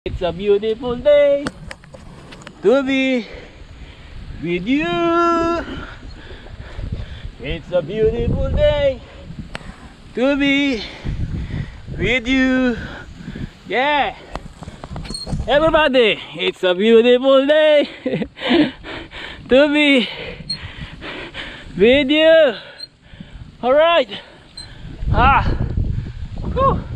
It's a beautiful day to be with you. It's a beautiful day to be with you. Yeah, everybody, it's a beautiful day to be with you. All right. Whew.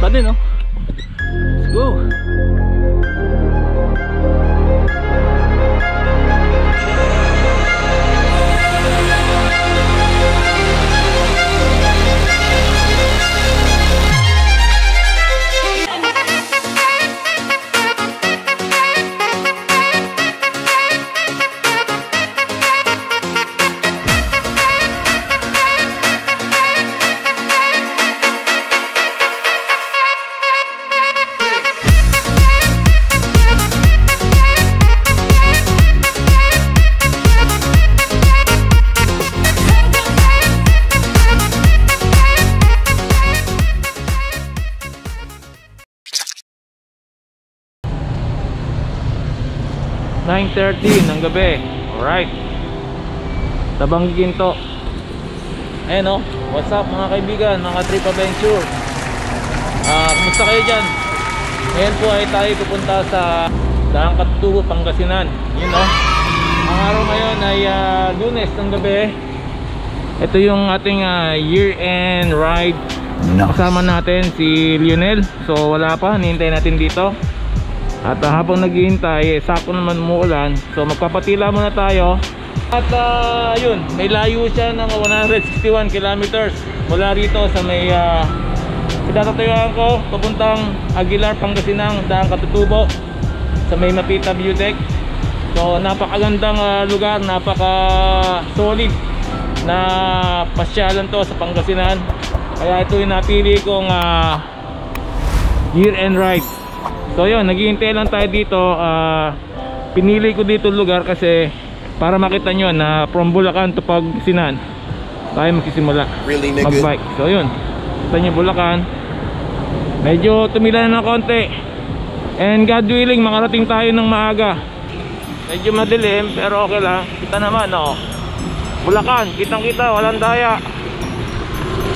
Let's go. 9:30 ng gabi. Alright, Tabang Ginto. Ayan o, what's up mga kaibigan, mga Trip Adventure. Kumusta kayo dyan? Ngayon po ay tayo pupunta sa Daang Katutubo, Pangasinan. Yun o, ang araw ngayon ay Lunes ng gabi. Ito yung ating year-end ride. Kasama natin si Lionel. So wala pa, hinihintay natin dito. At habang naghihintay, sakto naman umuulan. So magpapatila muna tayo. At yun, may layo siya ng 161 kilometers mula rito sa may pinatatayuan ko papuntang Aguilar, Pangasinan, Daang Katutubo, sa may Mapita View Deck. So napakagandang lugar, napaka solid na pasyalan to sa Pangasinan. Kaya ito yung napili kong year-end ride. So yun, naghihintay lang tayo dito. Pinili ko dito lugar kasi para makita nyo na from Bulacan to Pangasinan tayo magsisimula mag-bike. So yun, kita nyo Bulacan. Medyo tumila na ng konti. And God willing, makarating tayo ng maaga. Medyo madilim pero okay lang. Kita naman Bulacan, kitang kita, walang daya.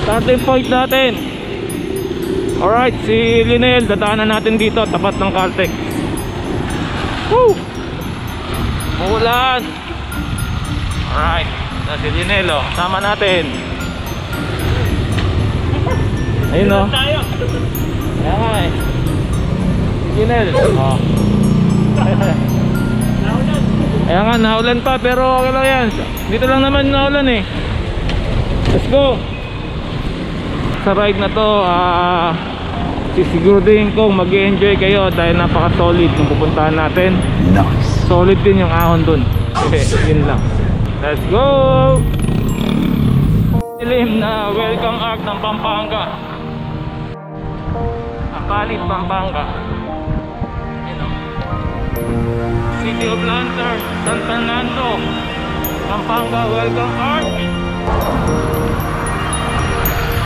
Starting point natin. Alright, si Lionel, dadaanan natin dito, tapat ng Caltex. Woo! Umuulan. Alright, si Lionel, sama natin. Ayun o. Ayan nga eh. Si Lionel. Ayan nga, naulan pa pero okay lang yan. Dito lang naman naulan eh. Let's go. Sa ride na to, sisiguraduhin kong mag-enjoy kayo dahil napaka-solid ng pupuntahan natin. Nice. Solid din yung ahon dun. Yun lang. Let's go! Dilim na welcome act ng Pampanga. Apalit, Pampanga. City of Lancer, San Fernando, Pampanga welcome act.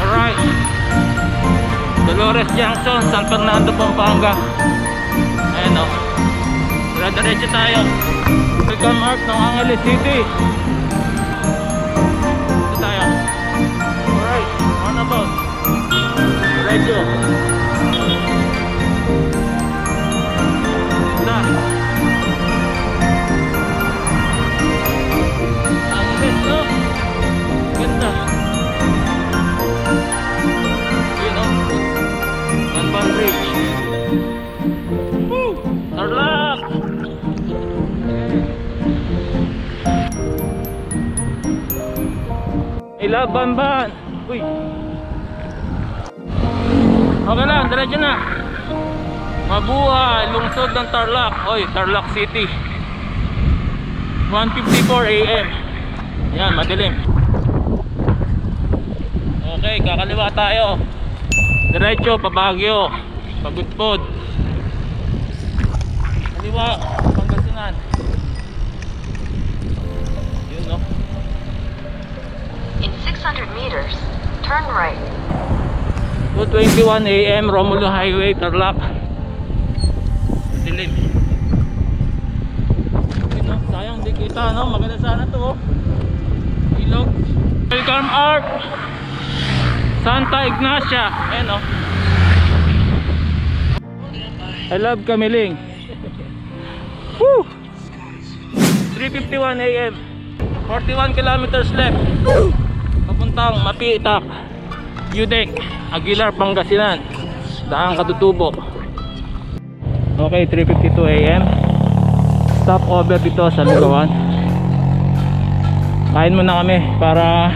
Alright, Dolores Junction, San Fernando, Pampanga. Ayan o, diretso tayo. Welcome arc ng Angeles City. Ito tayo. Alright, roundabout. Diretso. Ito. Angeles, no? Ganda. Yun o. Ilabanban. Uy. Okay lang, diretso na. Mabuhay, lungsod ng Tarlac. Oy, Tarlac City. 1:54 AM. Yan, madilim. Okay, kakaliwa tayo. Diretso, pa Baguio, Pagudpod. Kaliwa, Pangasinan. Yun, no? In 600 meters, turn right. 2:21 AM, Romulo Highway, Tarlac. Dilim. No? Sayang di kita, no? Maganda sana to, oh. Ilog. Welcome Arc Santa Ignacia. Ayan, oh. I love Kamiling. Woo! 3:51 AM, 41 kilometers left. Papuntang Mapitak, Udek, Aguilar, Pangasinan, Daang Katutubo. Okay, 3:52 AM. Stop over dito sa Lugawan. Kain muna kami para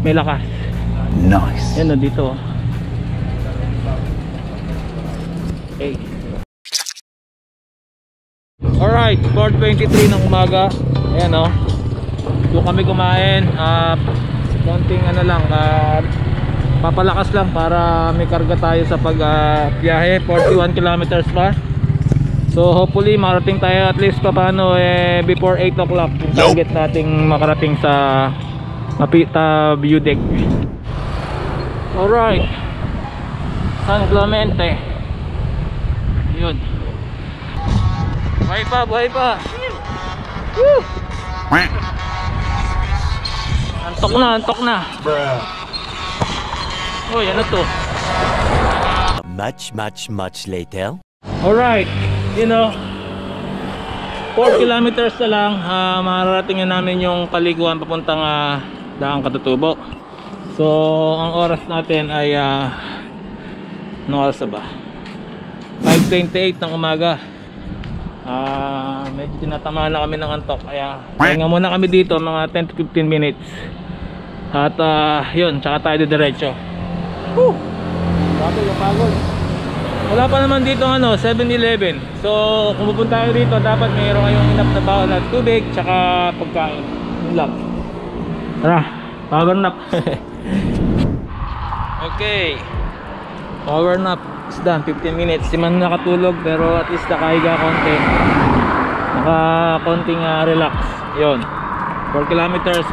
may lakas. Nice. Yan o, dito. Okay. Alright, 4:23 ng umaga. Ayan o. Doon kami kumain. Konting ano lang, papalakas lang para may karga tayo sa pagbiyahe. 41 kilometers pa. So hopefully marating tayo at least paano before 8 o'clock. Yung target nating makarating sa Mapita View Deck. Alright, San Clemente. Yun. Buhay pa, buhay pa. Woo! Antok na, antok na. Uy, ano to? Much later. Alright, you know, 4 kilometers na lang, mararating na namin yung paliguan papuntang Daang Katutubo. So, ang oras natin ay anong oras na ba? 5:28 ng umaga. Medyo tinatamaan na kami ng antok, kaya pahinga muna kami dito mga 10 to 15 minutes. At yun, tsaka tayo diretso. Woo! Grabe yung pagod. Wala pa naman dito 7-Eleven. So kung pupunta tayo dito, dapat mayroon kayong enough na bawal na tubig tsaka pagkain. Yun lang. Tara, power nap. Okay, power nap is done. 15 minutes. Si man nakatulog pero at least nakahiga konti. Konting relax. Yun, 4 kilometers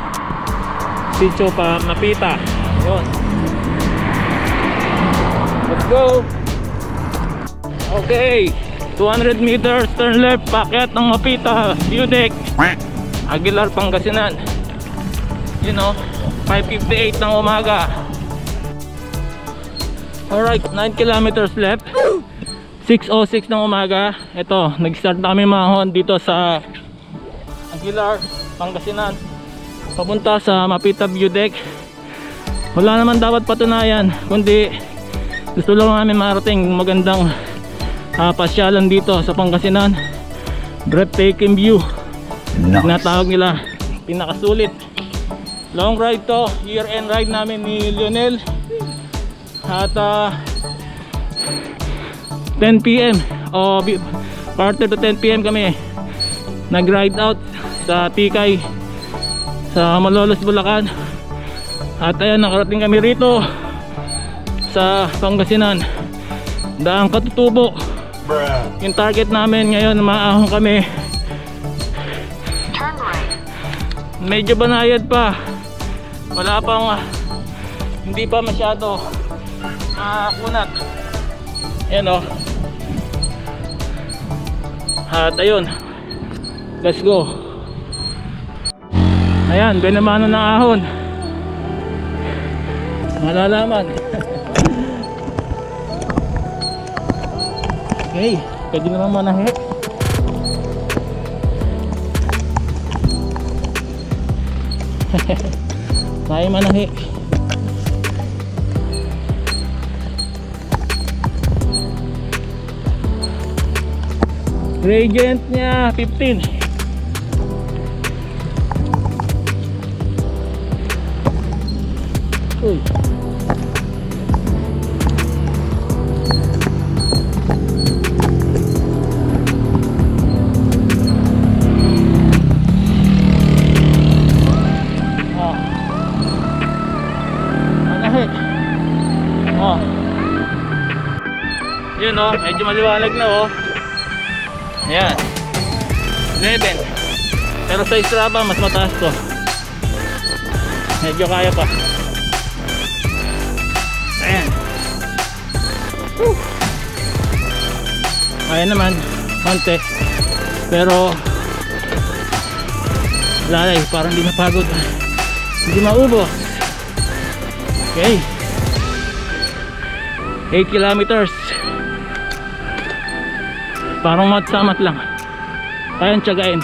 Sitio pa Mapita. Yun, let's go. Okay, 200 meters turn left, pakyat ng Mapita View Deck, Aguilar, Pangasinan. You know, 5:58 ng umaga. Alright, 9 kilometers left, 6:06 ng umaga. Ito, nag-start na kami mahon dito sa Aguilar, Pangasinan, papunta sa Mapita View Deck. Wala naman dapat patunayan, kundi gusto lang namin marating magandang pasyalan dito sa Pangasinan. Breathtaking view. Nice. Tinatawag nila, pinakasulit. Long ride to, year end ride namin ni Lionel. At 10 PM o quarter to 10 PM kami nag ride out sa Tikay sa Malolos, Bulacan. At ayan, nakarating kami rito sa Pangasinan, Daang Katutubo. Yung target namin ngayon, maahon kami. Turn right. Medyo banayad pa, wala pang hindi pa masyado kunat. Ayan o. At ayun, let's go. Ayan, binamano ng ahon. Malalaman. Okay, pwede naman manahe. Tayo manahe. Gradient niya 15. Uy. Oh. Manahe. Oh. Yun oh, medyo maliwanag na oh. Ayan. 11. Pero sa Strava mas mataas to. Medyo kaya pa. Ayan. Woo. Kaya naman konti. Pero wala eh, parang hindi napagod. Hindi maubos. Okay, 8 kilometers. Parang mat-samat lang. Kayang tiyagain.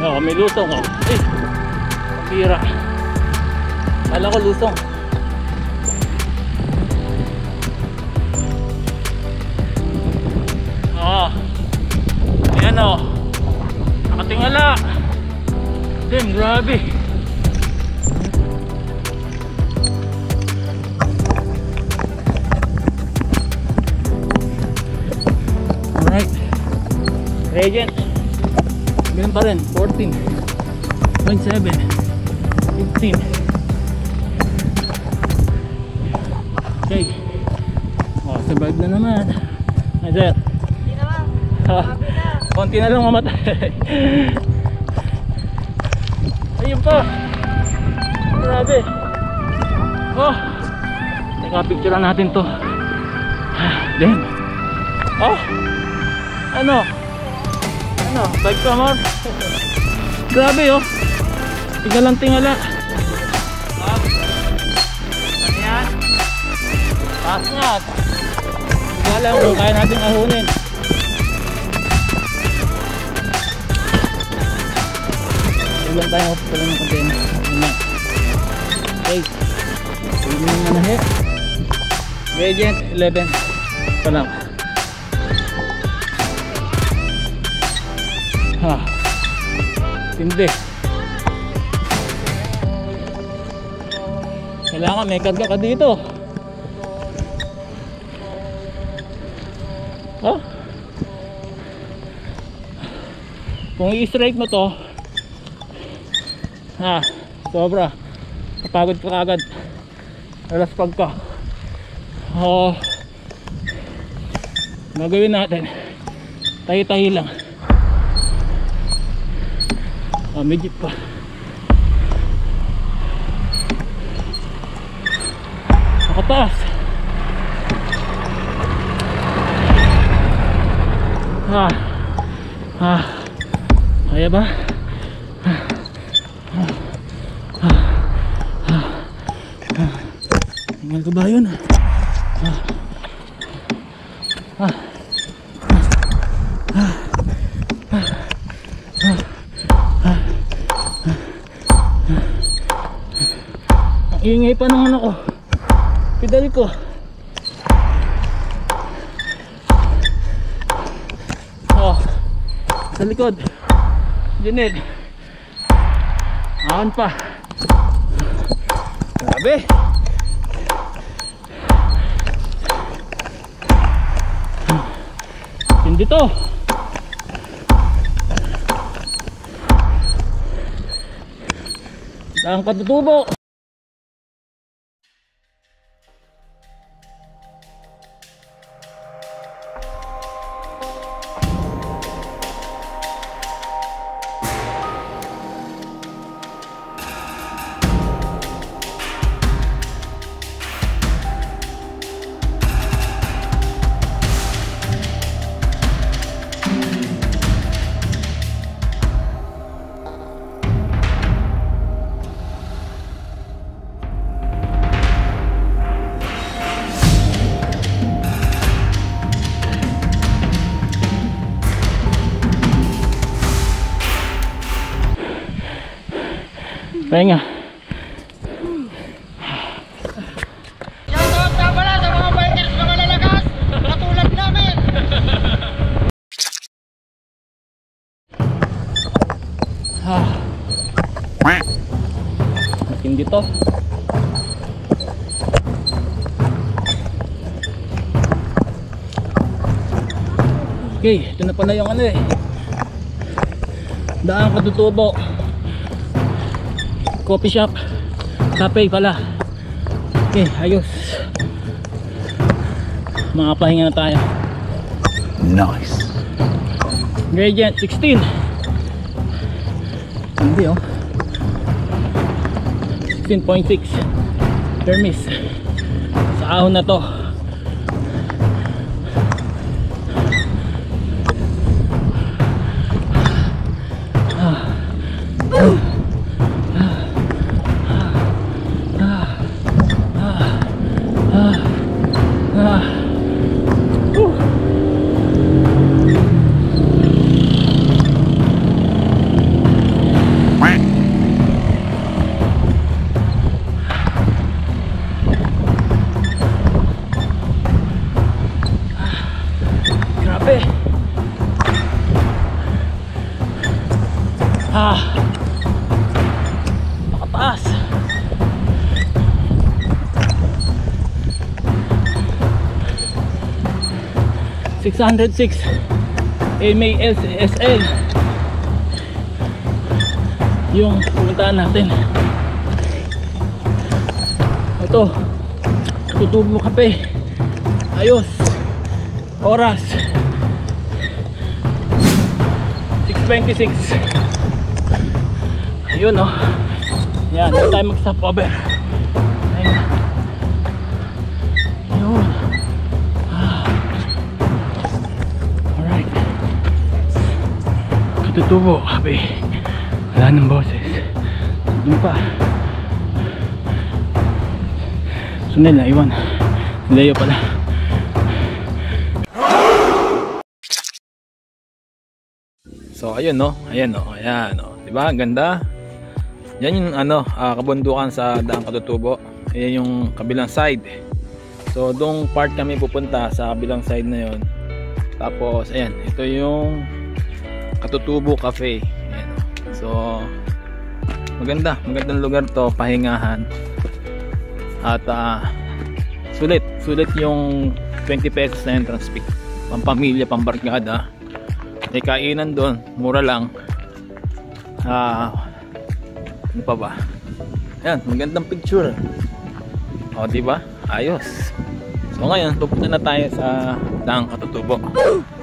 Oh, may lusong oh. Eh, pira. Kala ko lusong. Oh. Ayan oh. Nakatingala. Damn, grabe. Alright. Regent. Ganun pa rin. 14.7. 15. Okay. Oh, survive na naman. Ayan. Hindi naman. Konti na lang mamatay. Ayun pa. Grabe. Oh. Teka, picturean natin to. Damn. Oh. Ano? Bike ka more. Grabe oh. Tingalang tingala. Ah. Ano yan? Taas nga. Tingala kung kaya natin ahunin. Ilan tayo pala ng container. Okay. Pwede nyo manahe. Regent 11 pa lang. Ha. Tindi. Kailangan may karga ka dito. Oh. Kung i-strike mo to, ha, sobra. Kapagod ka agad. Alas pagka. Oh. Gagawin natin. Tahi-tahi lang. Oh, may jeep pa. Nakataas. Kaya ba? Tinggal ko ba yun? Ingay pa ng ano ko, pedal ko. Oh, sa likod Junid, aon pa. Grabe. Hindi to. Ang katutubo. Pahinga. Shoutout na pala sa mga bikers na malalakas katulad namin. Matindi to. Okay, ito na pala yung ano eh, Daan Katutubo coffee shop, cafe pala. Okay, ayos. Makapahinga na tayo. Nice. Gradient 16. Hindi oh, 16.6 Hermes. Sa ahon na to. Grabe. Nakataas. $606 MASSL yung pumuntahan natin. Ito, Tutubo Cafe. Ayos. Oras 6:26. Ayun oh. Yan, hindi tayo mag-stop over. Ayun. Ayun. Alright. Tutubo Cafe. Wala ng boses. Doon pa. Sunil na iwan. Layo pala. So ayun no, ayan no, ayan no. 'Di ba? Ang ganda. Yan yung ano, kabundukan sa Daan Katutubo. Ayan yung kabilang side. So doong part kami pupunta sa kabilang side na 'yon. Tapos ayan, ito yung Katutubo Cafe. Ayan. So magandang lugar 'to, pahingahan. At sulit yung 20 pesos na entrance fee. Pampamilya, pambarkada. May kainan doon, mura lang. Ano pa ba? Ayan, magandang picture. O, diba? Ayos. So ngayon, pupunta na tayo sa Daan Katutubo.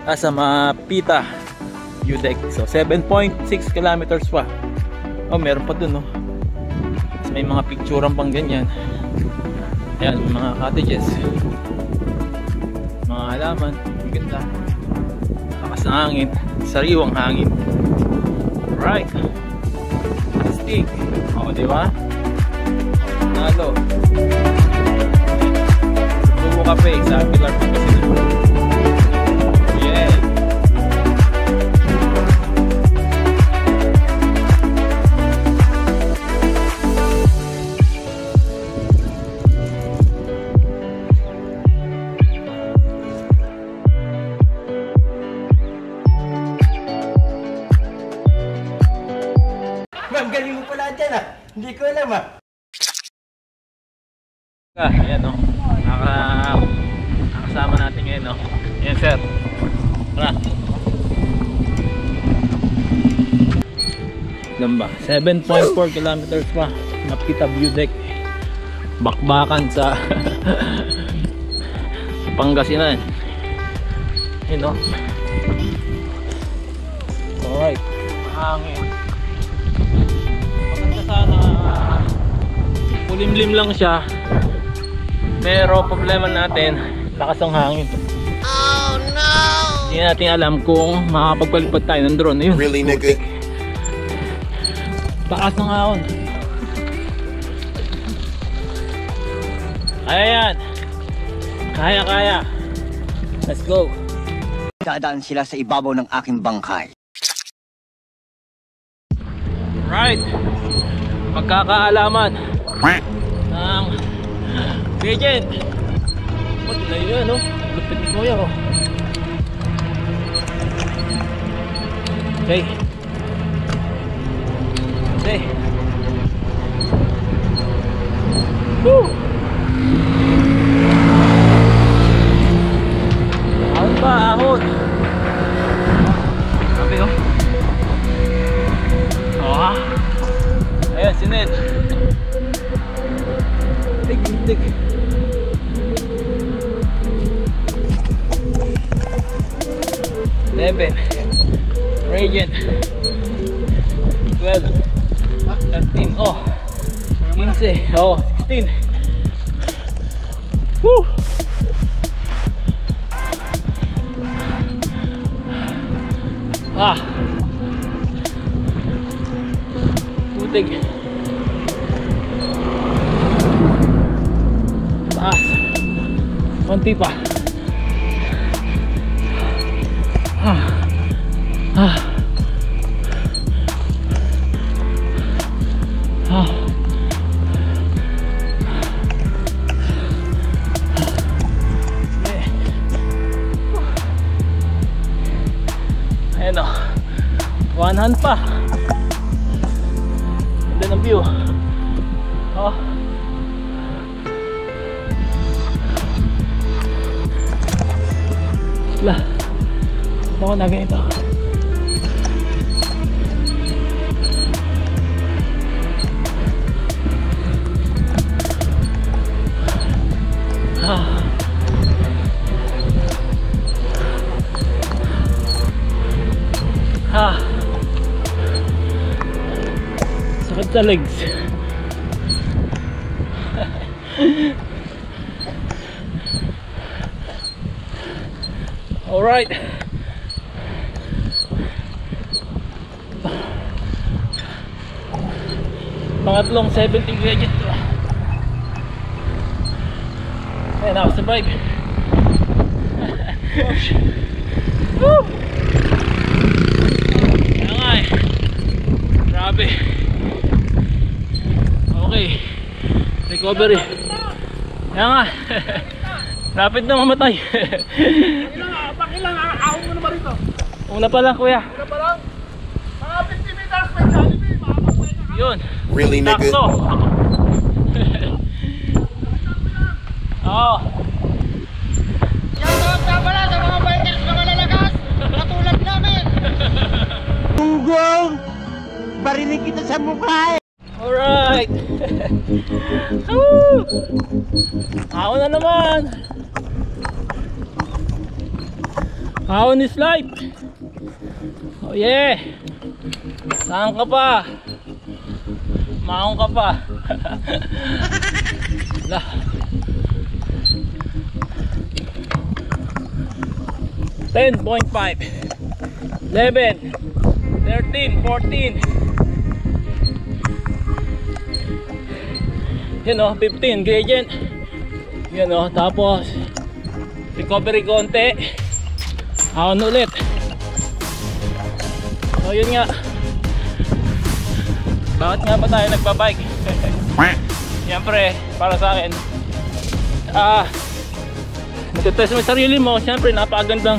Sa Mapita View Deck. So 7.6 kilometers pa. Oh, meron pa dun, no? So, may mga picturean pang ganyan. Ayan, mga cottages. Mga halaman. Ang ganda. Lakas ng hangin. Sariwang hangin. Right. Astig. O, diba? Nalo. Tutubo Cafe sa Pilar Pangasinan. Yeah. Ma'am, galing mo pala dyan ah. Hindi ko alam ah. Ayan o, nakasama natin ngayon o. Ayan sir, tara. Lamba, 7.4 kilometers pa. Mapita View Deck. Bakbakan sa Pangasinan. Ayan o. Alright, hangin. Maganda sana kulimlim lang siya. Pero problema natin, lakas ang hangin. Oh no! Hindi natin alam kung makapagpalipad tayo ng drone. Ayun. Really, nigga? Taas ng ahon. Kaya yan. Kaya. Let's go. Dadaan sila sa ibabaw ng aking bangkay. Right. Magkakaalaman ng Gradient. Pati na yun, no? Lupit ni Kuya, oh. Okay. Woo! Ahon pa, ahon. Sabi oh. Oh. Ayan, si Ned. Dig. 11 Radiant 12 13 oh 15 oh 16 Woo! Putig taas konti pa ayan o, one hand pa. Ganda ng view. Oh. Lah, ako na ganito. Sakit sa legs. Alright. Pangatlong 70 gradient. Ayan, nakasurvive. Woo! Ayan nga eh. Grabe. Okay. Recovery. Ayan nga. Rapid na mamatay. Pakilang, ahon mo naman rito. Una pa lang kuya. Una pa lang. Mga 50 meters may Jollibee, makakapay na ka. Yun. Really, nigga? Takso. Oo. Shoutout nga pala sa mga bikers na malalakas, katulad namin. Tunggong! Barinig kita sa mukha eh! Alright. Woo! Ahon na naman. Ahon is life. Oh yeah. Saan ka pa? Maahon ka pa. Lah. $10.5 11 13 14 yun o, 15 gradient yun o, tapos recovery konti, ahon ulit. So yun nga, bakit nga ba tayo nagbabike? Siyempre para sa akin magte-test mo sarili mo, siyempre napakagandang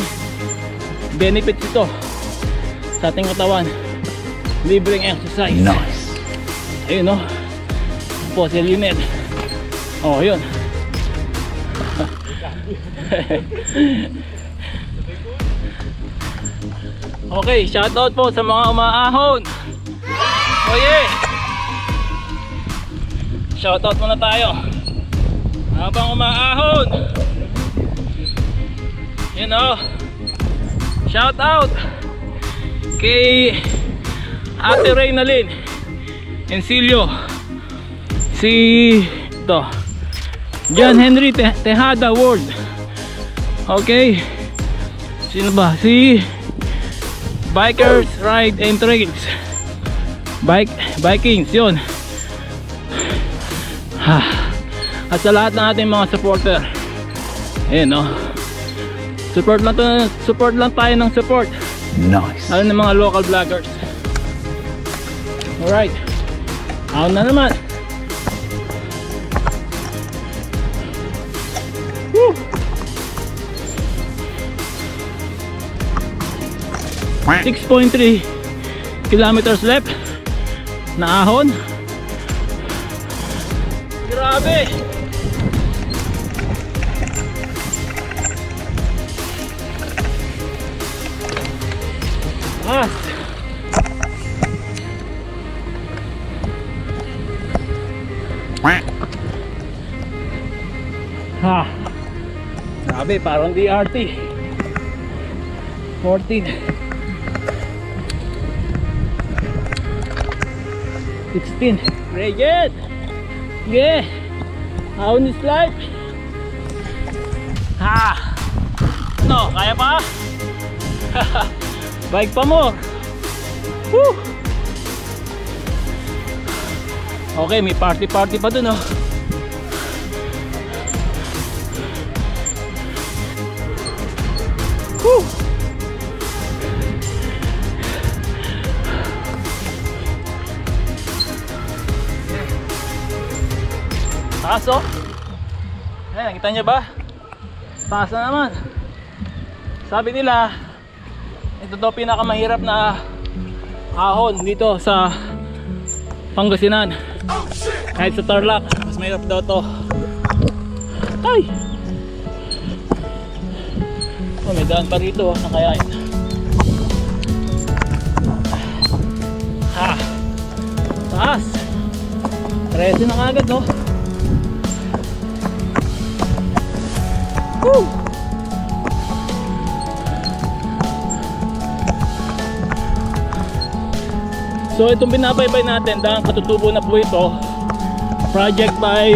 benefits ito sa ating katawan, libreng exercise. Nice! Ayun o, fossil unit. Oh yun. Okay, shoutout po sa mga umaahon. Oh yeah. Shoutout muna tayo habang umaahon. You know, shoutout kay Ate Reynalyn Encilio, si ito John Henry Tejada World. Okay, sino ba? Si Bikers Ride and Trails Vikings, yun. At sa lahat ng ating mga supporter, ayan o, support lang tayo ng support. Nice! Lalo ng mga local vloggers. Alright, ahon na naman. Woo! 6.3 kilometers left na ahon. Grabe! Ha! Grabe, parang DRT. 14. 16. Very good. Yeah. How in this life? Ha! No, kaya pa? Bike pa mo. Woo! Okay, may party pa dun, oh. Woo! Taas, oh. Ayan, nakita nyo ba? Taas na naman. Sabi nila, ito daw pinakamahirap na ahon dito sa Pangasinan. Kahit sa Tarlac, mas mahirap daw to. Ay! Oh, may daan pa rito, nakayain. Ha! Taas! 13 na kagad, no? Woo! So itong binabaybay natin, dahil katutubo na po ito, project by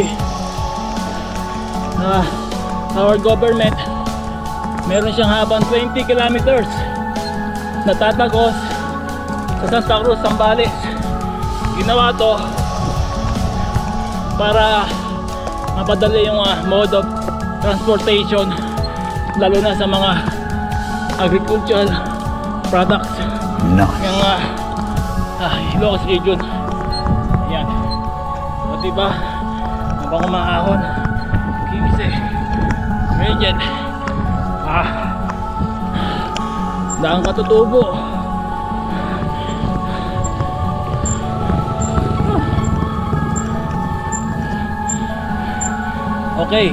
our government. Meron siyang habang 20 kilometers na tatagos sa Santa Cruz, Zambales. Ginawa to para mapadali yung mode of transportation, lalo na sa mga agricultural products. No. Yung Ilocos region. Ayan. O diba, habang umaahon, kibise, region, daang katutubo. Okay.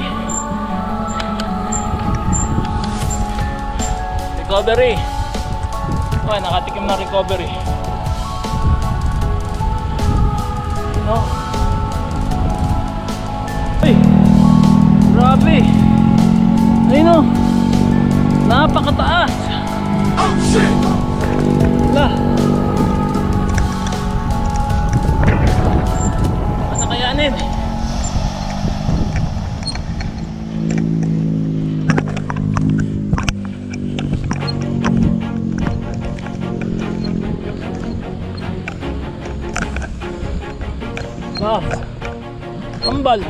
Recovery. Okay, nakatikim ng recovery. No. Ay, grabe. Ayun, no. Napakataas. Oh shit. Wala. Basta kayanin. Kambal.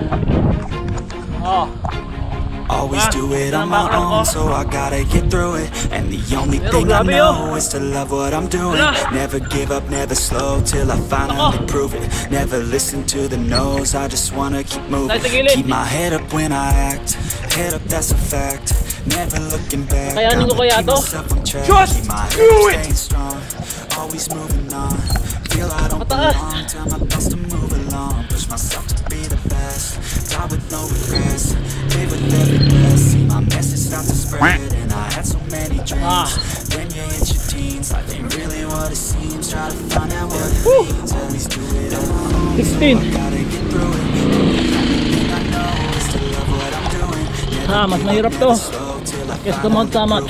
Always do it on my own, so I gotta get through it. And the only thing I know is to love what I'm doing. Never give up, never slow, till I finally prove it. Never listen to the no's, I just wanna keep moving. Keep my head up when I act, head up, that's a fact. Never looking back, I'ma keep myself on track. Keep my head staying strong, always moving on. Feel I don't belong, tell my best to move along. Push myself to be the best, die with no regrets. Live with every breath, see my message start to spread. And I had so many dreams, when you hit your teens, life ain't really what it seems. Try to find out what it means, always do it alone. 16. Gotta get through it, everything I know is to love what I'm doing. Mas mahirap to. Yes, come on, Samat.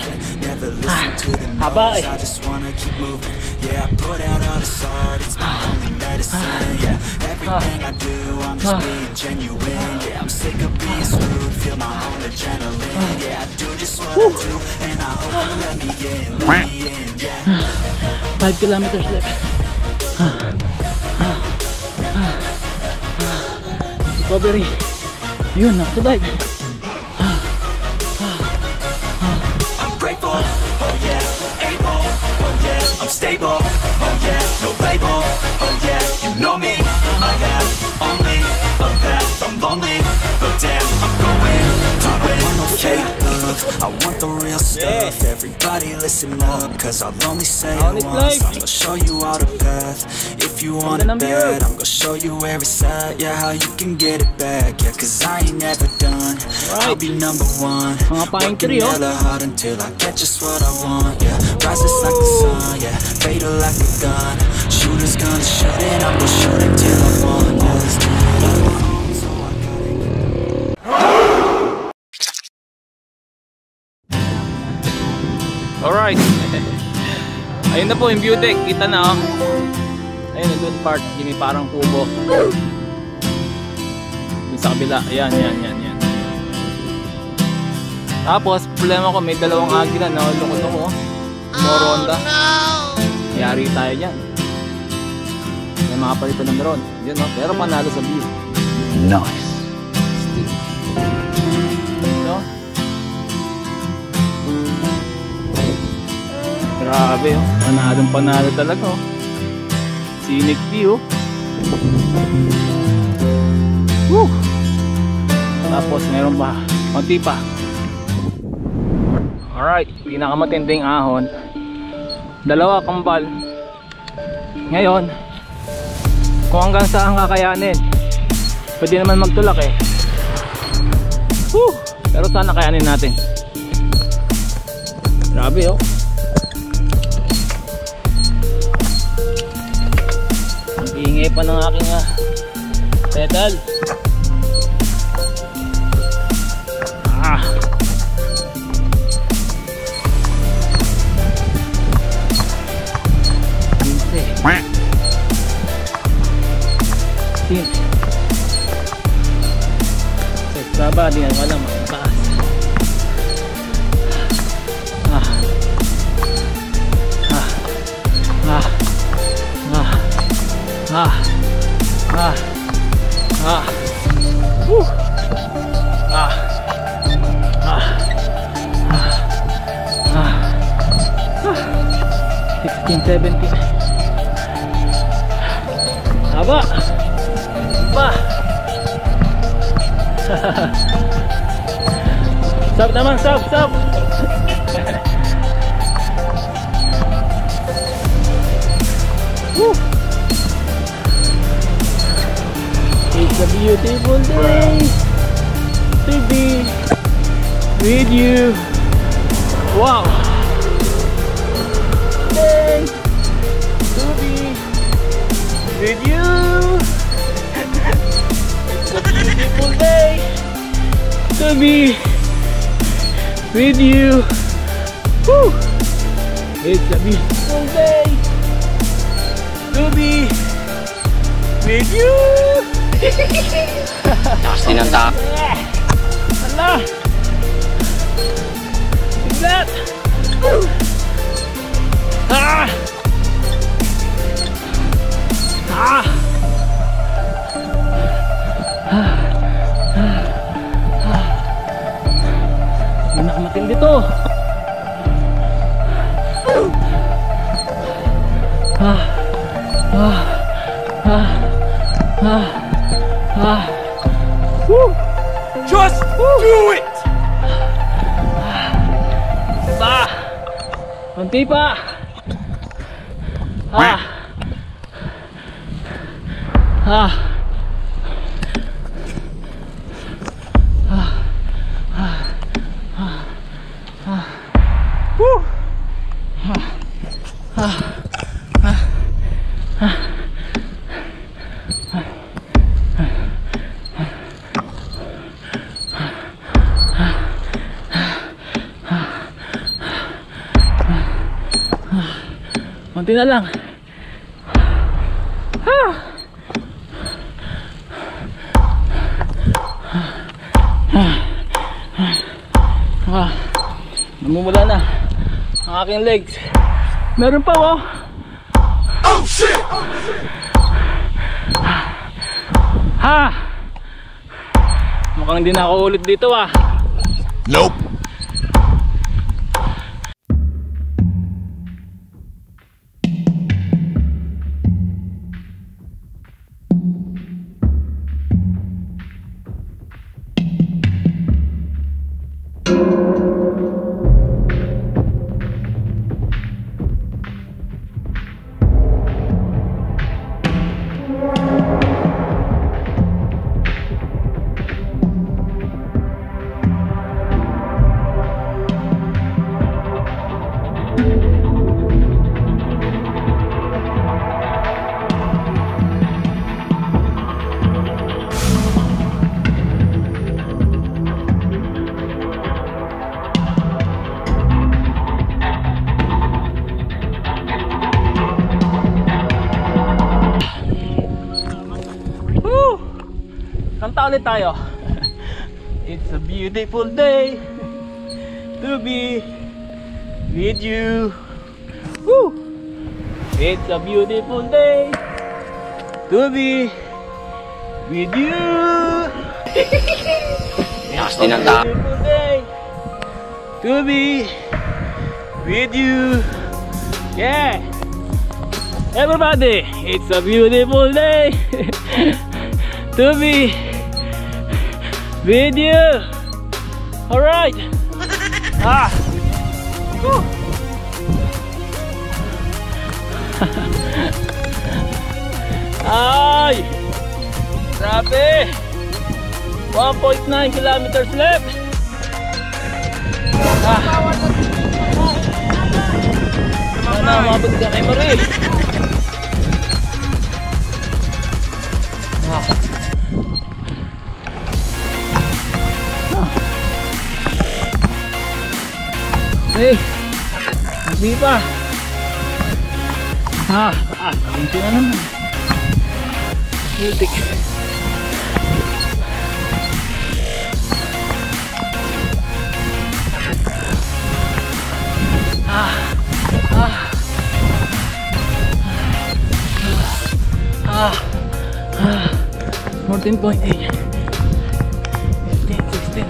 Haba eh. I just wanna keep moving. Yeah, I put out all this art, it's my only medicine. Yeah, everything I do, I'm just being genuine. Yeah, I'm sick of being screwed, feel my own adrenaline. Yeah, I do just what I do, and I hope you let me in, yeah. 5 kilometers left. Recovery. Yun, nakasurvive. I'm grateful, oh yeah, able, oh yeah, I'm stable, oh yeah, no label, oh yeah, you know me, I have only a path, I'm lonely, but damn, I'm going to win. I want no fake love, I want the real stuff. everybody listen up, cause I'll only say it once. I'm gonna show you all the path. If you want it bad, I'm gonna show you where it's at. Yeah, how you can get it back. Yeah, cause I ain't never done. I'll be number one. Working hella hard until I get just what I want. Yeah, rises like the sun. Yeah, fatal like a gun. Shooters gonna shoot and I'm gonna shoot until I want. Alright. Ayun na po yung view deck. Kita na oh. Ayun yung doon part. Yung may parang kubo. Doon sa kabila. Ayan. Tapos, problema ko, may dalawang agila na lukot ako. Moronda. Yari tayo dyan. May mga palito ng drone. Yun no? Pero panalo sa view. Nice. No? Grabe oh. Panalo talaga oh. Scenic view. Woo! Tapos meron pa. Konti pa. Alright. Pinakamatinding ahon. Dalawa kambal. Ngayon, kung hanggang saan kakayanin, pwede naman magtulak eh. Woo! Pero sana kayanin natin. Grabe oh. Ang ingay pa ng aking pedal. Baba, di nga alam ang taas. Haba. Stop naman, stop. Woo. It's a beautiful day to be with you. Wow. Day to be with you. It's a beautiful day to be with you. Woo. It's a beautiful day to be with you. Tapos tinanta. Allah. Is that? Ah. Matindi to. Just do it. Diba? Kunti pa. Konti na lang. Namumula na ang aking legs. Meron pa oh. Oh shit! Mukhang hindi na ako ulit dito ah. Nope. Kanta ulit tayo. It's a beautiful day to be with you. Woo! It's a beautiful day to be with you. It's a beautiful day to be with you. Yeah! Everybody, it's a beautiful day to be with you. Alright. Woo. Ay! Grabe! 1.9 kilometers left. Sana mabot ka kay Marie. Hey, hindi pa. Kunti na naman. Hiltik. More 10.8. 15, 16.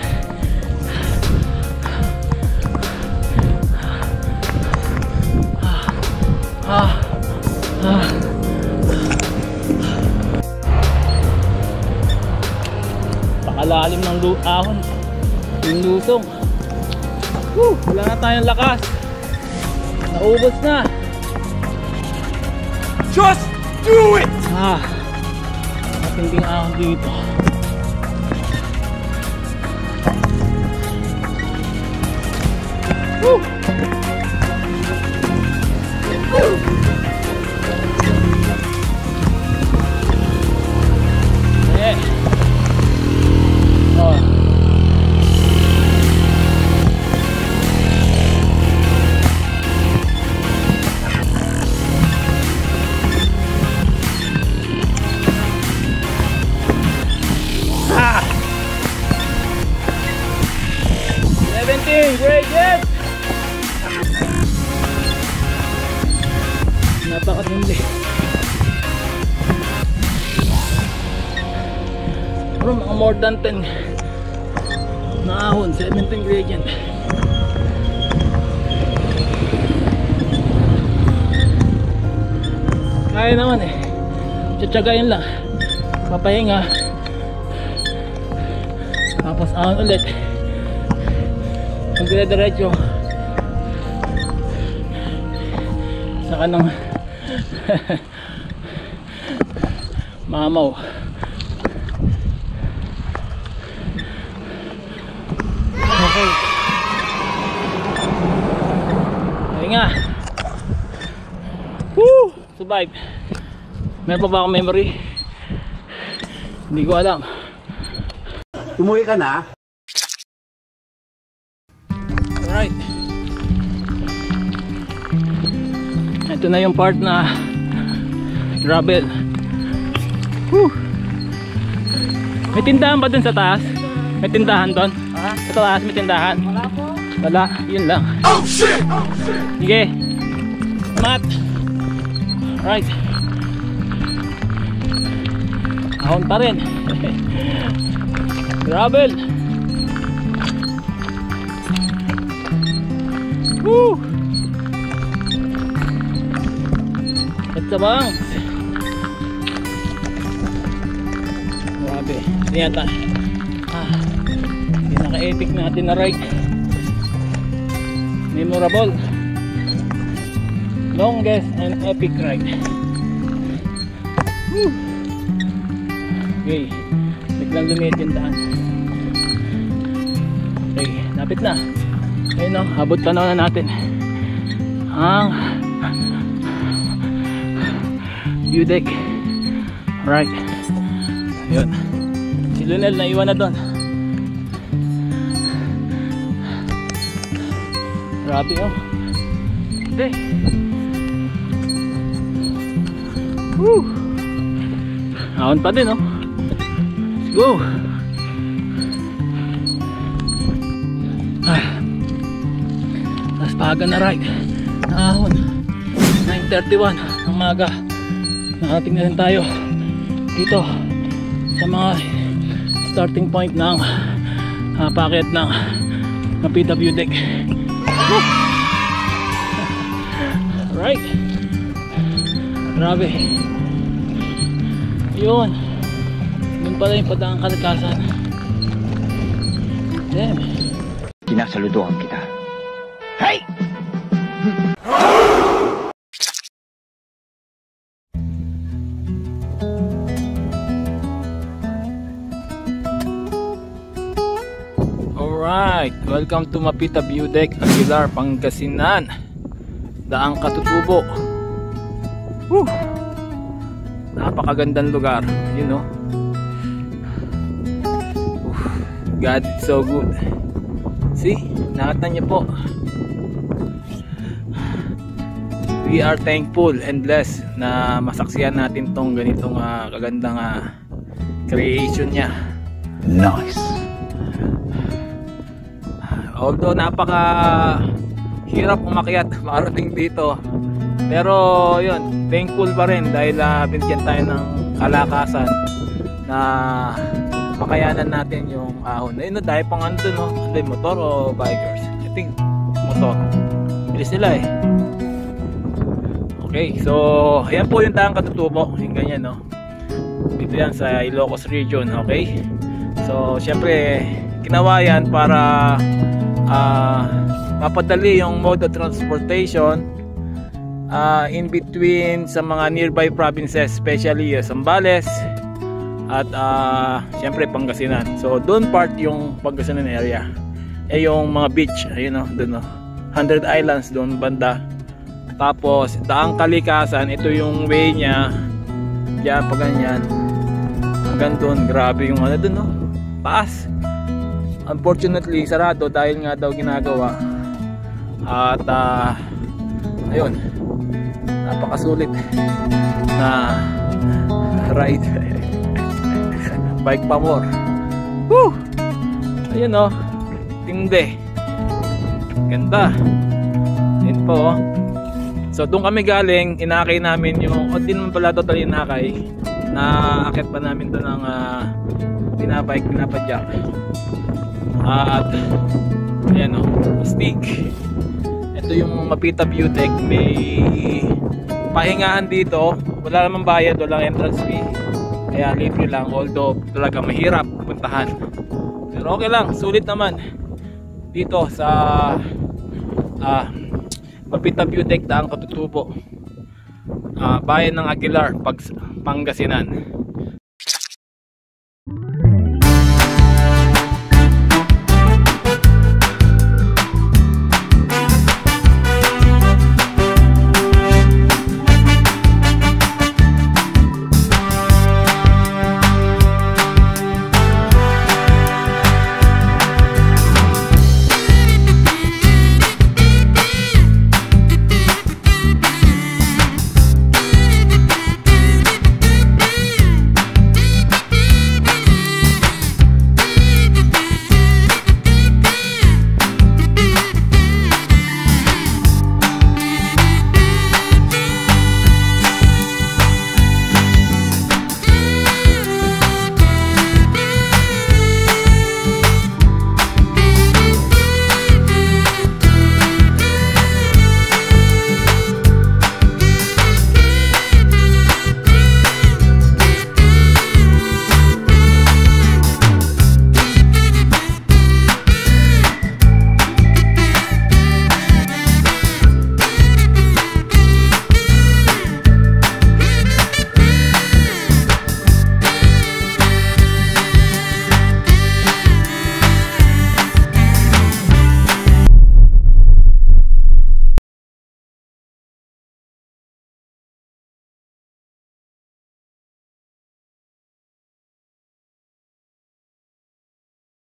Pakalalim ng ahon yung lusong. Wala na tayong lakas, naubos na. Just do it! Matinding ahon dito. Great, yes! Napakatindi. Pero mga more than 10 na ahon, 17 gradient. Kaya naman eh. Tsatsagayin lang. Papahinga. Tapos ahon ulit. Magdire-diretso sa kanang mamaw. Okay. Ayun nga. Woo! Survive. Meron pa ba akong memory? Hindi ko alam. Umuwi ka na? Alright. Ito na yung part na gravel. Woo! May tindahan ba dun sa taas? May tindahan dun? Sa taas may tindahan? Wala po. Wala, yun lang. Oh shit! Sige. Mat. Alright. Ahon pa rin. Gravel. Woo! At sa bangs. Grabe. Ito yata pinaka-epic natin na ride. Memorable. Longest and epic ride. Woo! Okay. Biglang lumiit yung daan. Okay. Lapit na. Ayun o, abot tanaw na natin ang view deck. Alright. Ayun. Si Lunel na iwan na doon. Grabe oh. Hindi. Woo! Ahon pa din oh. Go! Tapos paga na ride. Ahon. 9:31 ng umaga. Nakating na rin tayo dito sa mga starting point ng packet ng PWD. Alright. Grabe. Yun. Doon pala yung padaang kalikasan. Damn. Sinasaludohan kita. Hey! Alright, welcome to Mapita View Deck, Aguilar, Pangasinan. Daang Katutubo. Woo! Napakagandang lugar, you know. God is so good. See, nakita niyo po. We are thankful and blessed na masaksihan natin tong ganitong kagandang creation niya. Nice. Although napaka hirap umakyat marating dito, pero yun, thankful pa rin dahil binigyan tayo ng kalakasan na makayanan natin yung ahon. Ayun, dahil pang ano dun, no? Ano, motor o bikers? I think motor. Bilis sila eh. Okay, so ayan po yung Daang Katutubo, yung ganyan, no? Dito yan sa Ilocos region, okay? So syempre ginawa yan para mapadali yung mode of transportation in between sa mga nearby provinces, especially Zambales at syempre Pangasinan. So doon part yung Pangasinan area, yung mga beach, ayun, no? Doon, no? 100 Islands doon banda. Tapos Daang Kalikasan, ito yung way niya diyan pa ganyan hanggang doon. Grabe yung ano doon, no? Taas. Unfortunately sarado dahil nga daw ginagawa. At ayun, napakasulit na ride. Bike pa more. Woo! Ayun, oh, tindi, ganda. Ayun po, oh. So doon kami galing, inakay namin yung, o di naman pala total inakay, na akit pa namin doon ng pinabike, pinapadyak. At ayan, o, stick. Ito yung Mapita View Deck. May pahingaan dito, wala namang bayad, walang entrance fee, kaya libre lang, although talaga mahirap puntahan, pero okay lang, sulit naman dito sa Mapita View Deck, Daang Katutubo, bayan ng Aguilar, Pangasinan.